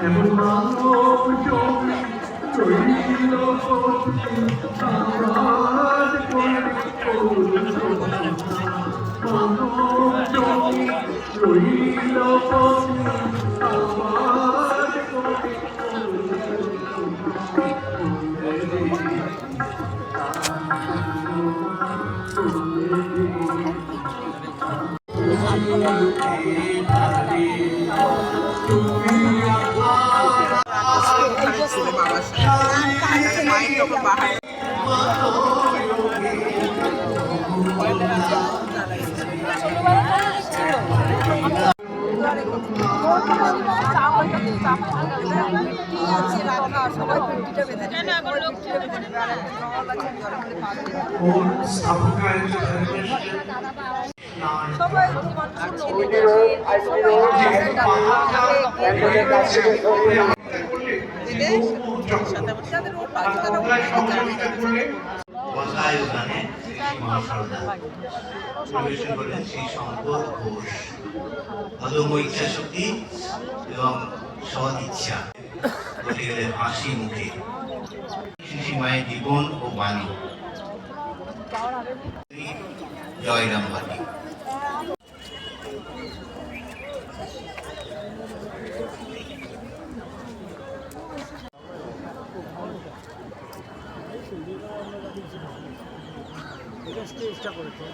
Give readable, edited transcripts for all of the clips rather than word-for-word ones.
এমন মানব জমি রইল সমাজ মানব জমি রইল সমাজ অদম্য ইচ্ছা শক্তি এবং সৎ ইচ্ছা বলতে গেলে হাসি মুখে শিশি মায়ের জীবন ও বাণী। জয়রাম বাণী। চেষ্টা করেছে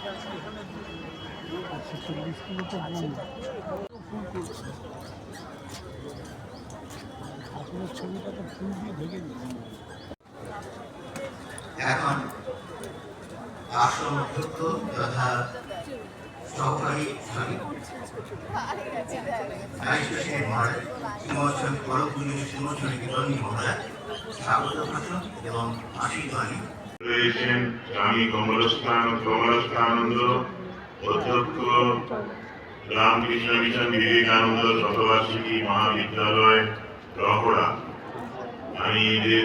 ছবিটা তো ফুল দিয়ে ঢেকে দিয়েছে। এখন আসন অধ্যক্ষ তথা সহকারী স্বাগত ভাষণ এবং আশীর্বাণী রয়েছেন স্বামী কমলানন্দ অধ্যক্ষ রামকৃষ্ণ মিশন বিবেকানন্দ শতবার্ষিকী মহাবিদ্যালয় রহড়া। আমি এদের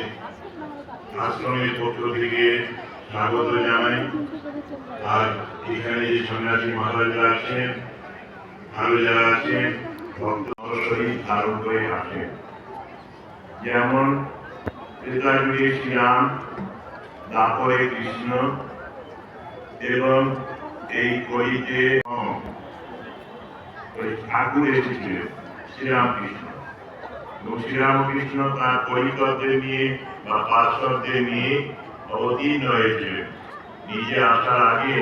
আশ্রমের পক্ষ থেকে স্বাগত জানাই। আর এখানে যে সন্ন্যাসী মহারাজরা আছেন, আরো যারা আছেন, ভক্ত সহিত ধারণ করে আসেন। যেমন ত্রেতাযুগে শ্রীরাম, তারপরে কৃষ্ণ এবং এই কলিতে ঠাকুর এসেছিলেন শ্রীরামকৃষ্ণ। এবং শ্রীরামকৃষ্ণ তার পরিকরদের নিয়ে বা পার্শ্বদের নিয়ে অবতীর্ণ হয়েছিলেন। নিজে আসার আগে